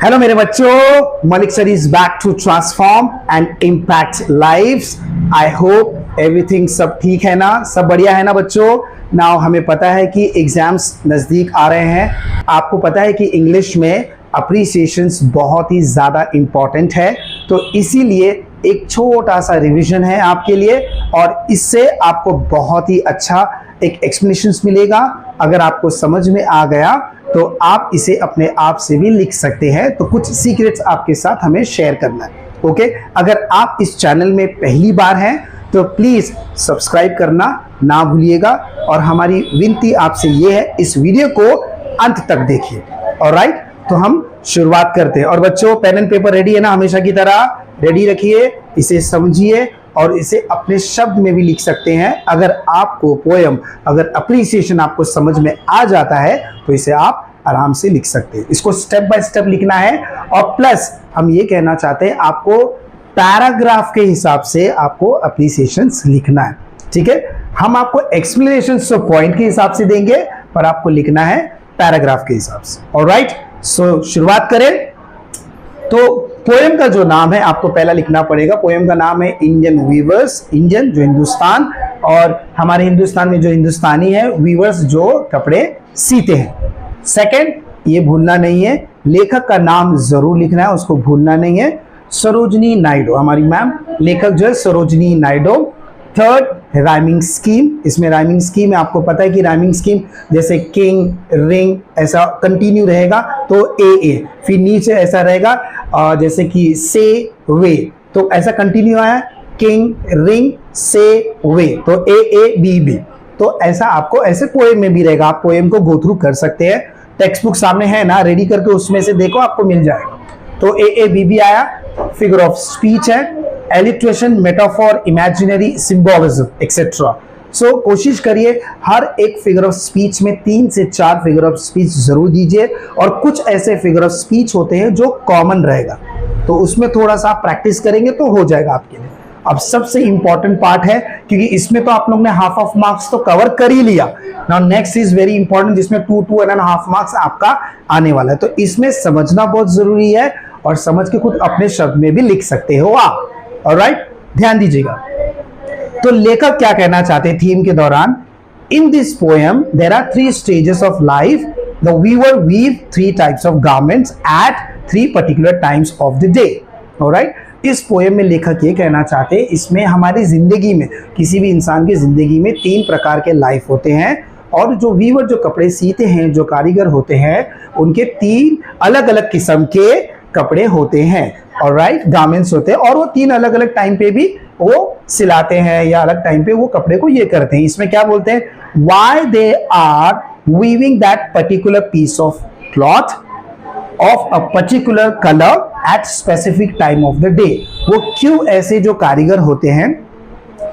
Hello मेरे बच्चों, Malik sir is back to transform and impact lives. I hope everything सब ठीक है ना, सब बढ़िया है ना बच्चों। नाउ हमें पता है कि एग्जाम्स नज़दीक आ रहे हैं। आपको पता है कि इंग्लिश में अप्रिसिएशंस बहुत ही ज़्यादा इम्पॉर्टेंट है, तो इसीलिए एक छोटा सा रिवीजन है आपके लिए और इससे आपको बहुत ही अच्छा एक एक्सप्लेनेशन मिलेगा। अगर आपको समझ में आ गया तो आप इसे अपने आप से भी लिख सकते हैं। तो कुछ सीक्रेट्स आपके साथ हमें शेयर करना है। ओके, अगर आप इस चैनल में पहली बार हैं तो प्लीज सब्सक्राइब करना ना भूलिएगा और हमारी विनती आपसे ये है, इस वीडियो को अंत तक देखिए। ऑलराइट, तो हम शुरुआत करते हैं। और बच्चों, पेन एंड पेपर रेडी है ना, हमेशा की तरह रेडी रखिए, इसे समझिए और इसे अपने शब्द में भी लिख सकते हैं। अगर आपको पोएम, अगर अप्रिसिएशन आपको समझ में आ जाता है तो इसे आप आराम से लिख सकते हैं। इसको स्टेप बाय स्टेप लिखना है और प्लस हम ये कहना चाहते हैं आपको पैराग्राफ के हिसाब से आपको अप्रिसिएशंस लिखना है। ठीक है, हम आपको एक्सप्लेनेशंस तो पॉइंट के हिसाब से देंगे पर आपको लिखना है पैराग्राफ के हिसाब से। ऑलराइट, सो शुरुआत करें। तो पोएम का जो नाम है आपको पहला लिखना पड़ेगा। पोएम का नाम है इंडियन वीवर्स। इंडियन जो हिंदुस्तान, और हमारे हिंदुस्तान में जो हिंदुस्तानी है, वीवर्स जो कपड़े सीते हैं। सेकंड, ये भूलना नहीं है, लेखक का नाम जरूर लिखना है, उसको भूलना नहीं है। सरोजनी नायडू हमारी मैम, लेखक जो है Sarojini Naidu. Third, rhyming scheme. इसमें राइमिंग स्कीम है, आपको पता है कि राइमिंग स्कीम जैसे किंग, रिंग ऐसा कंटिन्यू रहेगा तो ए, फिर नीचे ऐसा रहेगा जैसे कि से वे, तो ऐसा कंटिन्यू आया किंग, रिंग, से वे, तो ए बी। तो ऐसा आपको ऐसे पोएम में भी रहेगा। आप पोएम को गो थ्रू कर सकते हैं। टेक्स्ट बुक सामने है ना, रेडी करके उसमें से देखो, आपको मिल जाएगा। तो ए बी आया। फिगर ऑफ स्पीच है, alliteration, metaphor, imaginary, symbolism etcetera. So कोशिश करिए हर एक फिगर ऑफ स्पीच में 3 से 4 फिगर ऑफ स्पीच जरूर दीजिए। और कुछ ऐसे फिगर ऑफ स्पीच होते हैं जो कॉमन रहेगा, तो उसमें थोड़ा सा प्रैक्टिस करेंगे तो हो जाएगा आपके लिए। अब सबसे इंपॉर्टेंट पार्ट है, क्योंकि इसमें तो आप लोग ने हाफ ऑफ मार्क्स तो कवर कर ही लिया। Now next is very important, जिसमें 2.5 मार्क्स आपका आने वाला है। तो इसमें समझना बहुत जरूरी है और समझ के खुद अपने शब्द में भी लिख सकते हो आप। ऑलराइट, ध्यान दीजिएगा। तो लेखक क्या कहना चाहते हैं थीम के दौरान? In this poem there are 3 stages of life. The weaver weave 3 types of garments at 3 particular times of the day. Alright, इस पोएम में लेखक ये कहना चाहते हैं, इसमें हमारी जिंदगी में, किसी भी इंसान की जिंदगी में 3 प्रकार के लाइफ होते हैं और जो वीवर जो कपड़े सीते हैं, जो कारीगर होते हैं, उनके 3 अलग अलग किस्म के कपड़े होते हैं। ऑलराइट, गारमेंट्स होते हैं और वो 3 अलग अलग टाइम पे भी वो सिलाते हैं या अलग टाइम पे वो कपड़े को ये करते हैं। इसमें क्या बोलते हैं? Why they are weaving that particular piece of cloth of a particular colour at specific time of the day. वो क्यों ऐसे जो कारीगर होते हैं,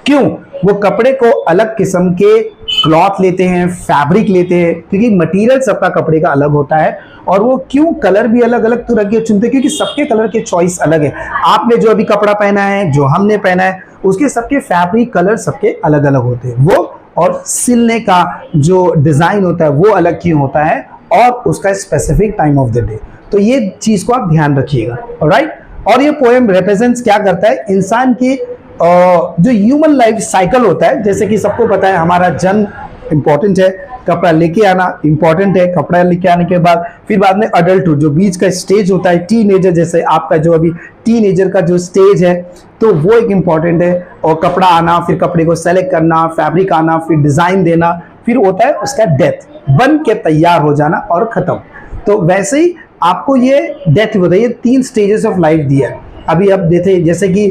क्यों वो कपड़े को अलग किस्म के क्लॉथ लेते हैं, फैब्रिक लेते हैं, क्योंकि मटेरियल सबका कपड़े का अलग होता है। और वो क्यों कलर भी अलग अलग तरह के चुनते हैं, क्योंकि सबके कलर के चॉइस अलग है। आपने जो अभी कपड़ा पहना है, जो हमने पहना है, उसके सबके फैब्रिक कलर सबके अलग अलग होते हैं वो, और सिलने का जो डिजाइन होता है वो अलग क्यों होता है, और उसका specific time of the day. तो ये चीज को आप ध्यान रखिएगा। ऑलराइट, और ये पोएम रिप्रेजेंट्स क्या करता है? इंसान की जो ह्यूमन लाइफ साइकिल होता है। जैसे कि सबको पता है हमारा जन्म इंपॉर्टेंट है, कपड़ा लेके आना इंपॉर्टेंट है, कपड़ा लेके आने के बाद फिर बाद में अडल्टहुड जो बीच का स्टेज होता है, टीनेजर, जैसे आपका जो अभी टीनेजर का जो स्टेज है, तो वो एक इंपॉर्टेंट है। और कपड़ा आना, फिर कपड़े को सेलेक्ट करना, फैब्रिक आना, फिर डिजाइन देना, फिर होता है उसका डेथ, बन के तैयार हो जाना और खत्म। तो वैसे ही आपको ये डेथ बताइए 3 स्टेजेस ऑफ लाइफ दिया है। अभी अब देखे जैसे कि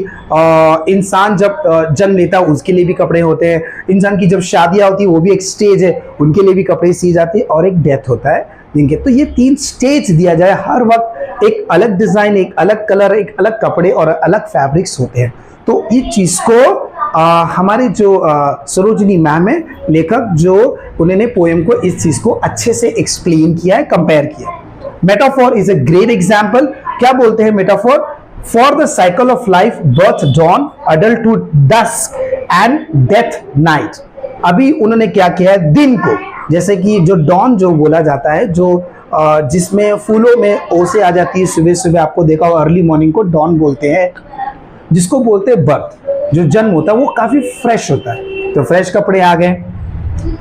इंसान जब जन्म लेता है उसके लिए भी कपड़े होते हैं, इंसान की जब शादियां होती है वो भी एक स्टेज है, उनके लिए भी कपड़े सी जाती है, और एक डेथ होता है जिनके। तो ये 3 स्टेज दिया जाए, हर वक्त एक अलग डिजाइन, एक अलग कलर, एक अलग कपड़े और अलग फैब्रिक्स होते हैं। तो इस चीज को हमारे जो सरोजनी मैम है लेखक, जो उन्होंने पोएम को इस चीज को अच्छे से एक्सप्लेन किया है, कंपेयर किया। Metaphor is a great example. क्या बोलते हैं metaphor? For the cycle of life, birth dawn, adulthood dusk and death night. अभी उन्होंने क्या किया है? दिन को, जैसे कि जो डॉन जो बोला जाता है, जो जिसमें फूलों में ओ से आ जाती है सुबह सुबह, आपको देखा हो अर्ली मॉर्निंग को डॉन बोलते हैं, जिसको बोलते हैं बर्थ, जो जन्म होता है वो काफी फ्रेश होता है। तो फ्रेश कपड़े आ गए।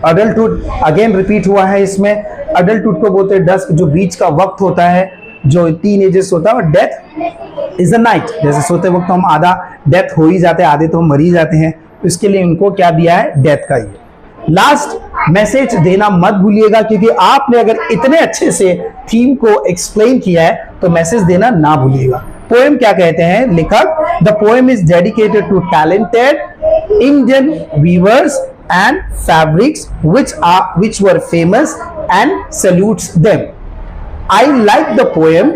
अडल्टहुड अगेन रिपीट हुआ है इसमें। अडल्टहुड को बोलते हैं डस्क, जो बीच का वक्त होता है, जो टीनेजर्स होता है। और डेथ इज द नाइट, जैसे सोते वक्त हम आधा डेथ हो ही जाते हैं, आधे तो हम मर ही जाते हैं, इसके लिए इनको क्या दिया है, डेथ का ये। लास्ट मैसेज देना मत भूलिएगा, क्योंकि आपने अगर इतने अच्छे से थीम को एक्सप्लेन किया है तो मैसेज देना ना भूलिएगा। पोएम क्या कहते हैं लेखक? The poem is dedicated to talented Indian weavers and fabrics which were famous and salutes them. I like the poem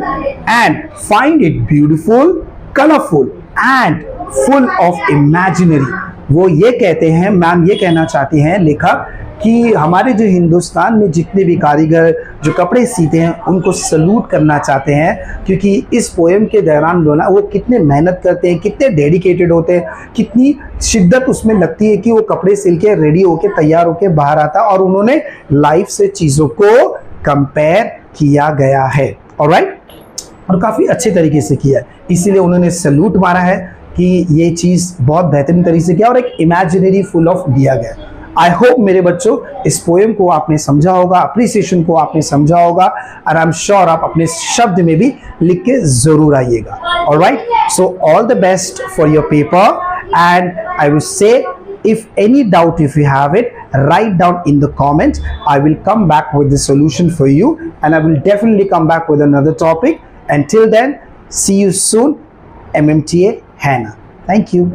and find it beautiful, colorful and full of imaginary. वो ये कहते हैं, मैम ये कहना चाहती हैं लेखक कि हमारे जो हिंदुस्तान में जितने भी कारीगर जो कपड़े सीते हैं उनको सलूट करना चाहते हैं, क्योंकि इस पोएम के दौरान जो ना वो कितने मेहनत करते हैं, कितने डेडिकेटेड होते हैं, कितनी शिद्दत उसमें लगती है कि वो कपड़े सिल के रेडी होके तैयार होके बाहर आता, और उन्होंने लाइफ से चीज़ों को कंपेयर किया गया है। ऑलराइट, और काफ़ी अच्छे तरीके से किया है, इसीलिए उन्होंने सलूट मारा है कि ये चीज़ बहुत बेहतरीन तरीके से किया और एक इमेजिनरी फुल ऑफ दिया गया। आई होप मेरे बच्चों इस पोएम को आपने समझा होगा, अप्रिसिएशन को आपने समझा होगा, और आई एम श्योर आप अपने शब्द में भी लिख के जरूर आइएगा। Alright, so all the best for your paper, and I will say if any doubt, if you have it, write down in the comment. I will come back with the solution for you, and I will definitely come back with another topic. Until then, see you soon. MMTA Hannah. Thank you.